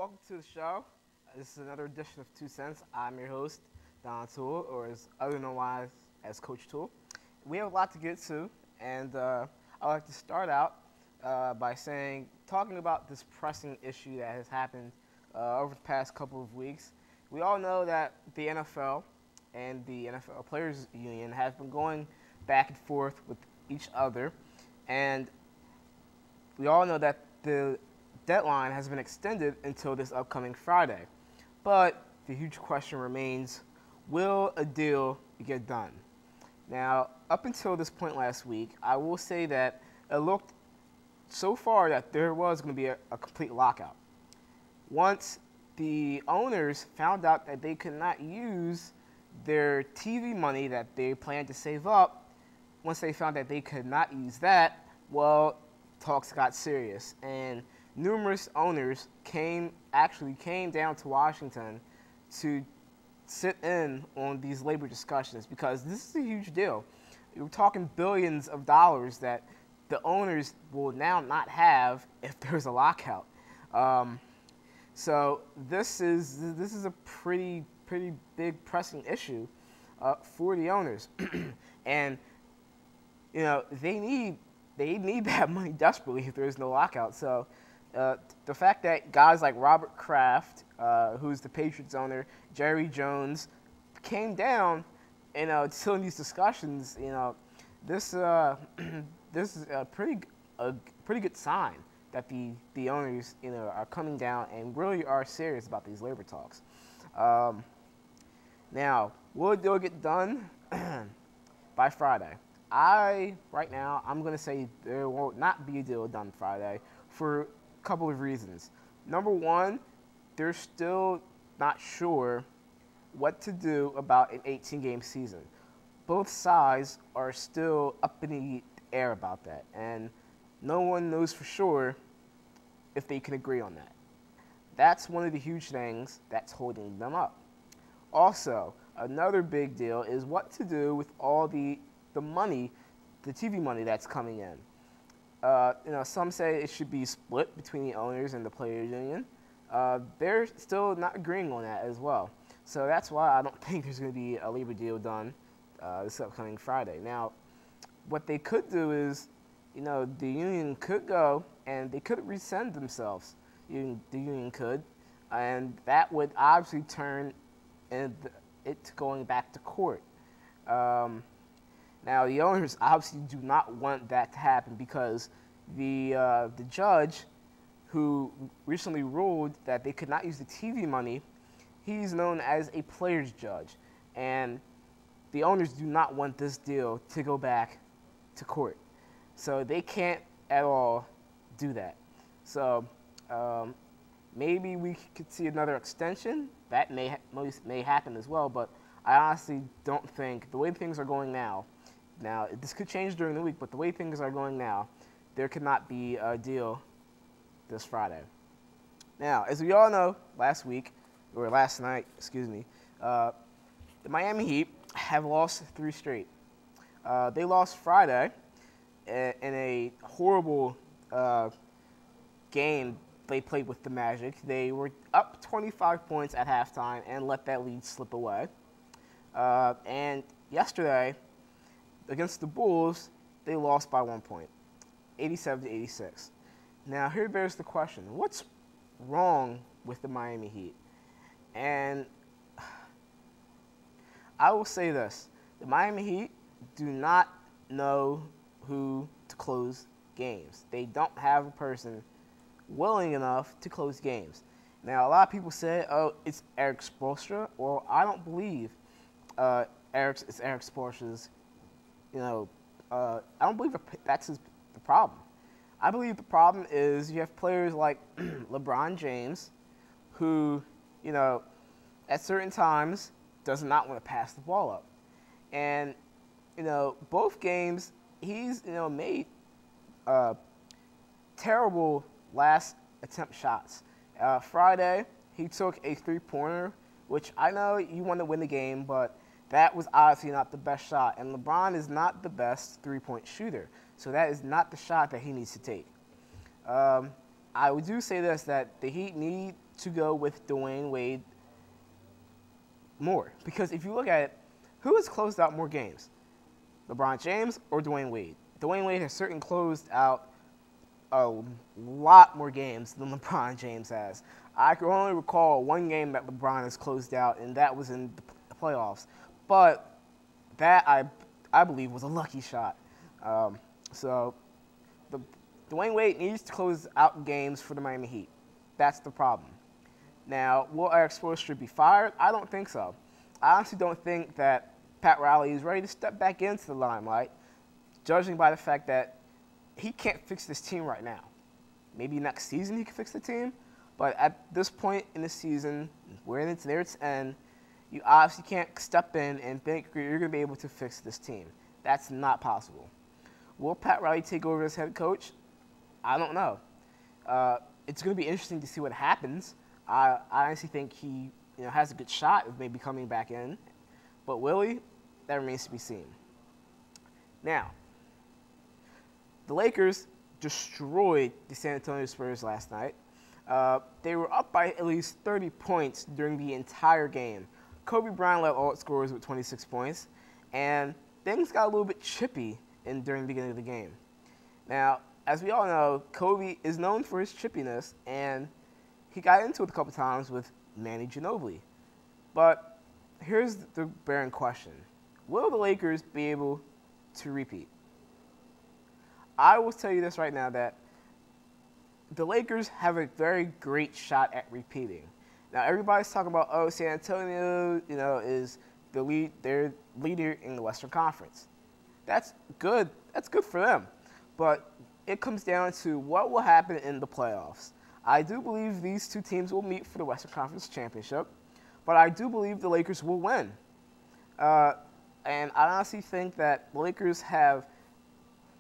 welcome to the show. This is another edition of 2 Cents. I'm your host, Toole, or as otherwise as Coach Toole. We have a lot to get to, and I'd like to start out by talking about this pressing issue that has happened over the past couple of weeks. We all know that the NFL and the NFL Players Union have been going back and forth with each other, and we all know that the deadline has been extended until this upcoming Friday. But the huge question remains, will a deal get done? Now, up until this point last week, I will say that it looked so far that there was going to be a complete lockout. Once the owners found out that they could not use their TV money that they planned to save up, once they found that they could not use that, well, talks got serious, and numerous owners actually came down to Washington to sit in on these labor discussions, because this is a huge deal. We're talking billions of dollars that the owners will now not have if there's a lockout. So this is a pretty big pressing issue for the owners, and they need that money desperately if there is no lockout. So the fact that guys like Robert Kraft, who's the Patriots owner, Jerry Jones, came down and still in these discussions, this is a pretty good sign that the owners are coming down and really are serious about these labor talks. Now, will a deal get done by Friday? Right now, I'm going to say there will not be a deal done Friday for a couple of reasons. Number one, they're still not sure what to do about an 18-game season. Both sides are still up in the air about that, and no one knows for sure if they can agree on that. That's one of the huge things that's holding them up. Also, another big deal is what to do with all the money, the TV money that's coming in. Some say it should be split between the owners and the players union. They're still not agreeing on that as well. So that's why I don't think there's going to be a labor deal done this upcoming Friday. Now, what they could do is, the union could go and they could rescind themselves. The union could, and that would obviously turn it going back to court. Now, the owners obviously do not want that to happen, because the judge who recently ruled that they could not use the TV money, he's known as a player's judge, and the owners do not want this deal to go back to court. So they can't at all do that. So maybe we could see another extension. That may happen as well, but I honestly don't think, the way things are going now, this could change during the week, but the way things are going now, there could not be a deal this Friday. Now, as we all know, last night, the Miami Heat have lost 3 straight. They lost Friday in a horrible game they played with the Magic. They were up 25 points at halftime and let that lead slip away. And yesterday, against the Bulls, they lost by 1 point, 87-86. Now, there's the question. What's wrong with the Miami Heat? And I will say this. The Miami Heat do not know who to close games. They don't have a person willing enough to close games. Now, a lot of people say, oh, it's Eric Spoelstra. Well, I don't believe it's Eric Spoelstra's, I don't believe that's the problem. I believe the problem is you have players like LeBron James, who, at certain times does not want to pass the ball up. And, both games, he's, made terrible last attempt shots. Friday, he took a 3-pointer, which I know you want to win the game, but that was obviously not the best shot. And LeBron is not the best 3-point shooter, so that is not the shot that he needs to take. I would do say this, that the Heat need to go with Dwayne Wade more. Because if you look at it, who has closed out more games? LeBron James or Dwayne Wade? Dwayne Wade has certainly closed out a lot more games than LeBron James has. I can only recall one game that LeBron has closed out, and that was in the playoffs. But that, I believe, was a lucky shot. So Dwayne Wade needs to close out games for the Miami Heat. That's the problem. Now, will Eric Spoelstra be fired? I don't think so. I honestly don't think that Pat Riley is ready to step back into the limelight, judging by the fact that he can't fix this team right now. Maybe next season he can fix the team, but at this point in the season, we're in its near its end, you obviously can't step in and think you're going to be able to fix this team. That's not possible. Will Pat Riley take over as head coach? I don't know. It's going to be interesting to see what happens. I honestly think he has a good shot of maybe coming back in, but will he? That remains to be seen. Now, the Lakers destroyed the San Antonio Spurs last night. They were up by at least 30 points during the entire game. Kobe Bryant led all scorers with 26 points, and things got a little bit chippy during the beginning of the game. Now, as we all know, Kobe is known for his chippiness, and he got into it a couple times with Manny Ginobili. But here's the barren question. Will the Lakers be able to repeat? I will tell you this right now, that the Lakers have a very great shot at repeating. Now, everybody's talking about, oh, San Antonio, is their leader in the Western Conference. That's good. That's good for them. But it comes down to what will happen in the playoffs. I do believe these two teams will meet for the Western Conference Championship, but I do believe the Lakers will win. And I honestly think that the Lakers have,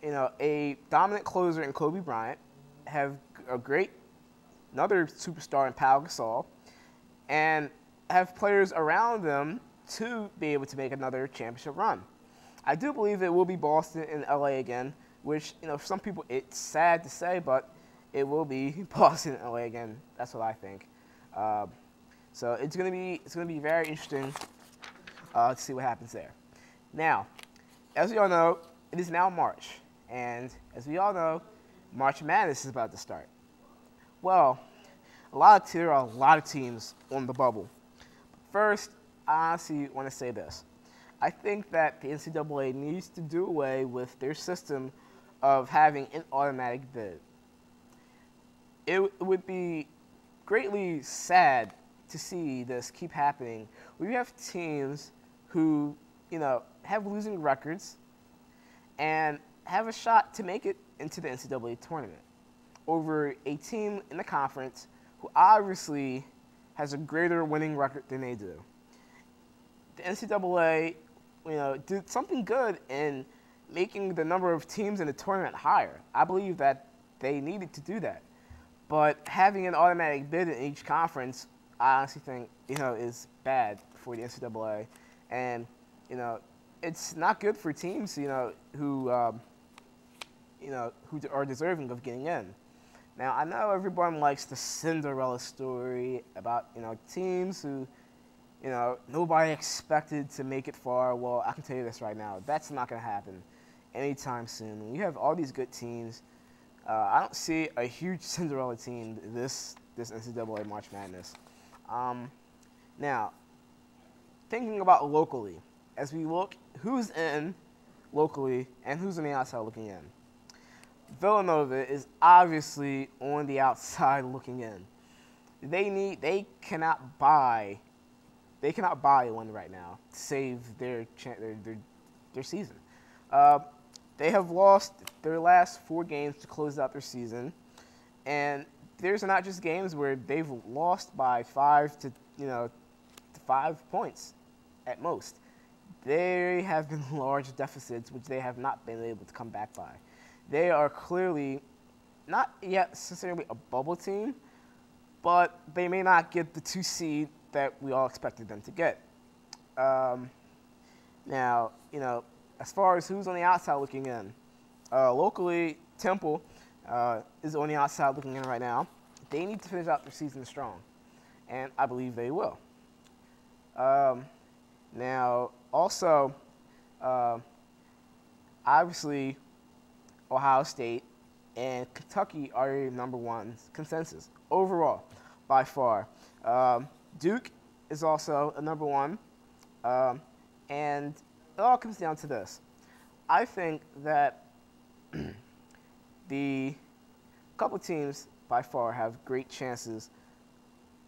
a dominant closer in Kobe Bryant, have another superstar in Pau Gasol, and have players around them to be able to make another championship run. I do believe it will be Boston and LA again, which, for some people it's sad to say, but it will be Boston and LA again. That's what I think. So it's gonna be very interesting to see what happens there. Now, as we all know, it is now March, and as we all know, March Madness is about to start. Well, there are a lot of teams on the bubble. First, I honestly want to say this. I think that the NCAA needs to do away with their system of having an automatic bid. It would be greatly sad to see this keep happening. We have teams who, have losing records and have a shot to make it into the NCAA tournament over a team in the conference who obviously has a greater winning record than they do. The NCAA, did something good in making the number of teams in the tournament higher. I believe that they needed to do that. But having an automatic bid in each conference, I honestly think, is bad for the NCAA. And, it's not good for teams, who are deserving of getting in. Now, I know everyone likes the Cinderella story about, teams who, nobody expected to make it far. Well, I can tell you this right now. That's not going to happen anytime soon. When you have all these good teams, I don't see a huge Cinderella team this NCAA March Madness. Now, thinking about locally, as we look who's in locally and who's on the outside looking in. Villanova is obviously on the outside looking in. They cannot buy one right now to save their season. They have lost their last 4 games to close out their season, and there's not just games where they've lost by 5 points at most. They have been large deficits, which they have not been able to come back by. They are clearly not yet necessarily a bubble team, but they may not get the 2 seed that we all expected them to get. Now, as far as who's on the outside looking in, locally, Temple is on the outside looking in right now. They need to finish out their season strong. and I believe they will. Now, also, uh, obviously, Ohio State and Kentucky are your number one consensus overall, by far. Duke is also a number one, and it all comes down to this. I think that the couple teams by far have great chances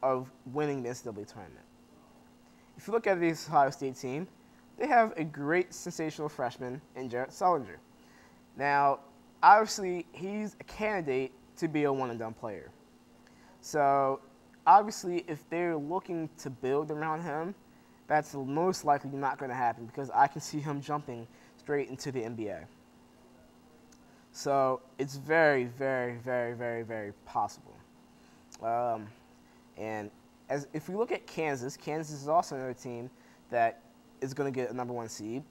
of winning the NCAA tournament. If you look at this Ohio State team, they have a great sensational freshman in Jarrett Sullinger. Now, obviously, he's a candidate to be a one-and-done player. So, obviously, if they're looking to build around him, that's most likely not going to happen because I can see him jumping straight into the NBA. So, it's very, very, very, very, very possible. And if we look at Kansas, Kansas is also another team that is going to get a number one seed.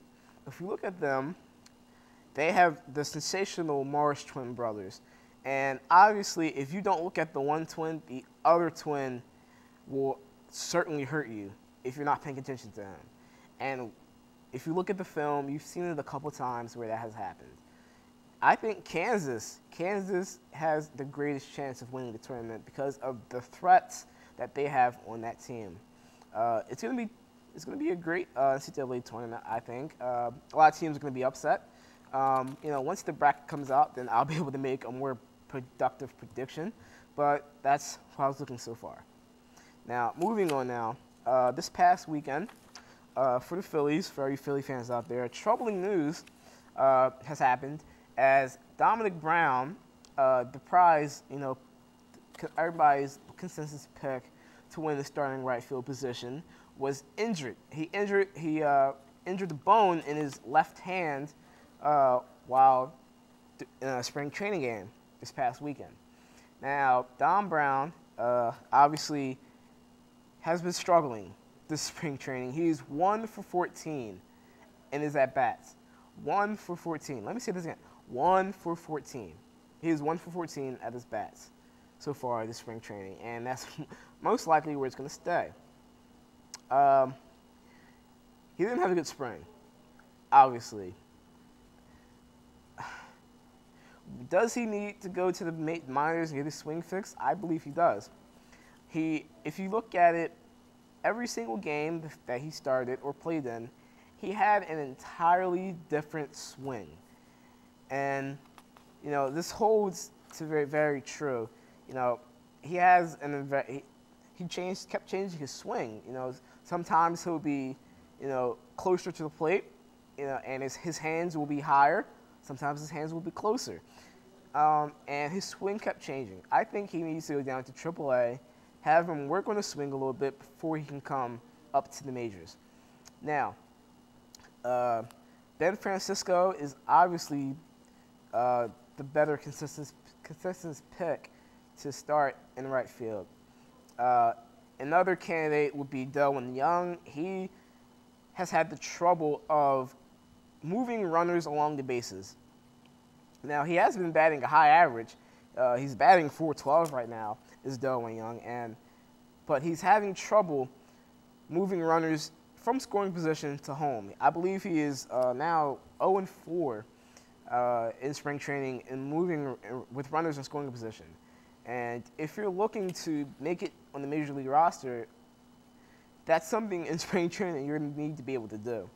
If we look at them, they have the sensational Morris twin brothers. And obviously, if you don't look at the one twin, the other twin will certainly hurt you if you're not paying attention to him. And if you look at the film, you've seen it a couple times where that has happened. I think Kansas has the greatest chance of winning the tournament because of the threats that they have on that team. It's going to be a great NCAA tournament, I think. A lot of teams are going to be upset. Once the bracket comes out, then I'll be able to make a more productive prediction. But that's how I was looking so far. Now, moving on now. This past weekend, for the Phillies, for all you Philly fans out there, troubling news has happened as Dominic Brown, the prize, everybody's consensus pick to win the starting right field position, was injured. He injured the bone in his left hand while in a spring training game this past weekend. Now, Dom Brown obviously has been struggling this spring training. He's 1 for 14 in his at-bats. 1 for 14. Let me say this again. 1 for 14. He is 1 for 14 at his bats so far this spring training, and that's most likely where it's going to stay. He didn't have a good spring, obviously. Does he need to go to the minors and get his swing fixed? I believe he does. If you look at it, every single game that he started or played in, he had an entirely different swing. And, this holds to very, very true. He has kept changing his swing. Sometimes he'll be, closer to the plate, and his hands will be higher. Sometimes his hands will be closer. And his swing kept changing. I think he needs to go down to AAA, have him work on the swing a little bit before he can come up to the majors. Now, Ben Francisco is obviously the better consistent pick to start in right field. Another candidate would be Delwin Young. He has had the trouble of moving runners along the bases. Now, he has been batting a high average. He's batting .412 right now, is Delwin Young, but he's having trouble moving runners from scoring position to home. I believe he is now 0-4 in spring training and moving with runners in scoring position. And if you're looking to make it on the Major League roster, that's something in spring training you're going to need to be able to do.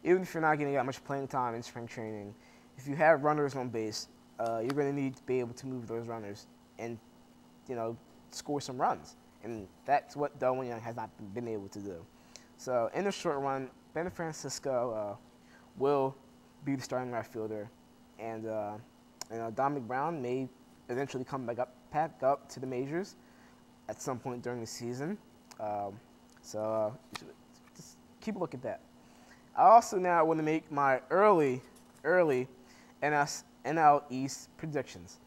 Even if you're not getting that much playing time in spring training, if you have runners on base, you're going to need to be able to move those runners and, score some runs. And that's what Delwin Young has not been able to do. So in the short run, Ben Francisco will be the starting right fielder. And, Dominic Brown may eventually come back up to the majors at some point during the season. Just keep a look at that. I also now want to make my early NL East predictions.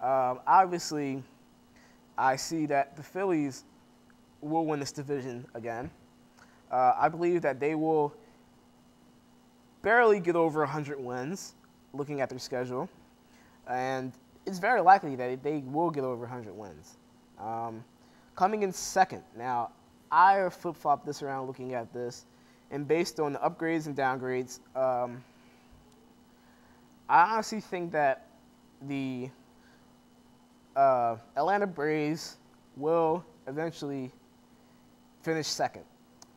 Obviously, I see that the Phillies will win this division again. I believe that they will barely get over 100 wins, looking at their schedule. And it's very likely that they will get over 100 wins. A coming in second. Now, I flip-flopped this around looking at this, and based on the upgrades and downgrades, I honestly think that the Atlanta Braves will eventually finish second.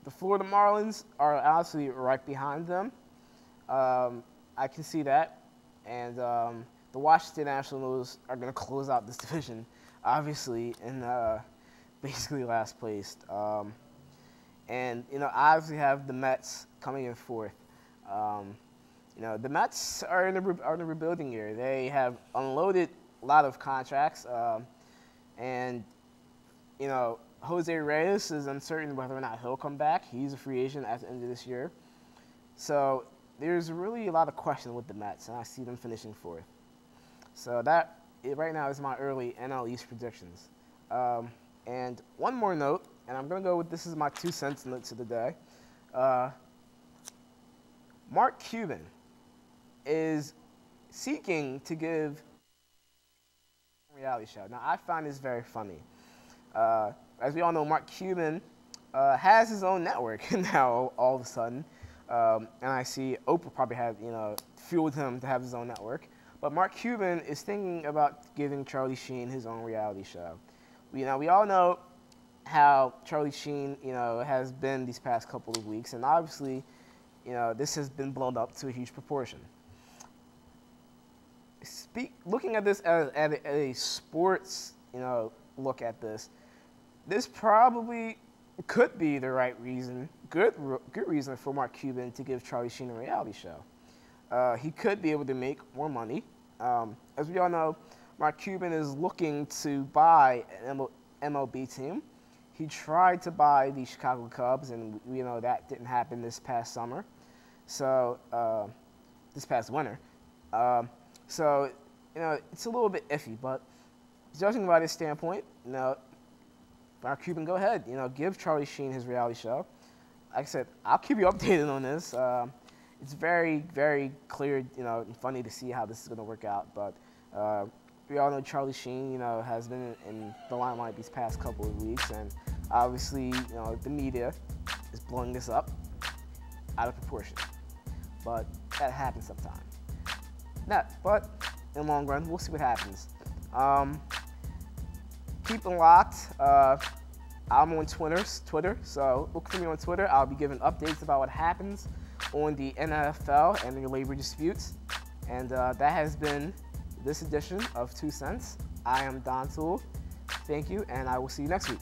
The Florida Marlins are honestly right behind them. I can see that. And the Washington Nationals are going to close out this division, obviously, in basically last place. And, you know, I obviously have the Mets coming in fourth. You know, the Mets are in a rebuilding year. They have unloaded a lot of contracts. And, you know, Jose Reyes is uncertain whether or not he'll come back. He's a free agent at the end of this year. So there's really a lot of questions with the Mets, and I see them finishing fourth. So that, right now, is my early NL East predictions. And one more note, and I'm going to go with, this is my 2 cents note to the day. Mark Cuban is seeking to give a reality show. Now, I find this very funny. As we all know, Mark Cuban has his own network now all of a sudden. And I see Oprah probably had, you know, fueled him to have his own network. But Mark Cuban is thinking about giving Charlie Sheen his own reality show. We all know how Charlie Sheen, you know, has been these past couple of weeks, and obviously, you know, this has been blown up to a huge proportion. Looking at this as a sports, you know, look at this, this probably could be the right reason, good reason for Mark Cuban to give Charlie Sheen a reality show. He could be able to make more money. As we all know, Mark Cuban is looking to buy an MLB team. He tried to buy the Chicago Cubs, and you know that didn't happen this past summer. So this past winter. So you know it's a little bit iffy, but judging by this standpoint, you know, Mark Cuban, go ahead. You know, give Charlie Sheen his reality show. Like I said, I'll keep you updated on this. It's very, very clear, you know, and funny to see how this is going to work out. But we all know Charlie Sheen, you know, has been in the limelight these past couple of weeks, and obviously, you know, the media is blowing this up out of proportion. But that happens sometimes. But in the long run, we'll see what happens. Keep them locked. I'm on Twitter, so look for me on Twitter. I'll be giving updates about what happens on the NFL and the labor disputes. And that has been this edition of 2 Cents. I am Don Toole. Thank you, and I will see you next week.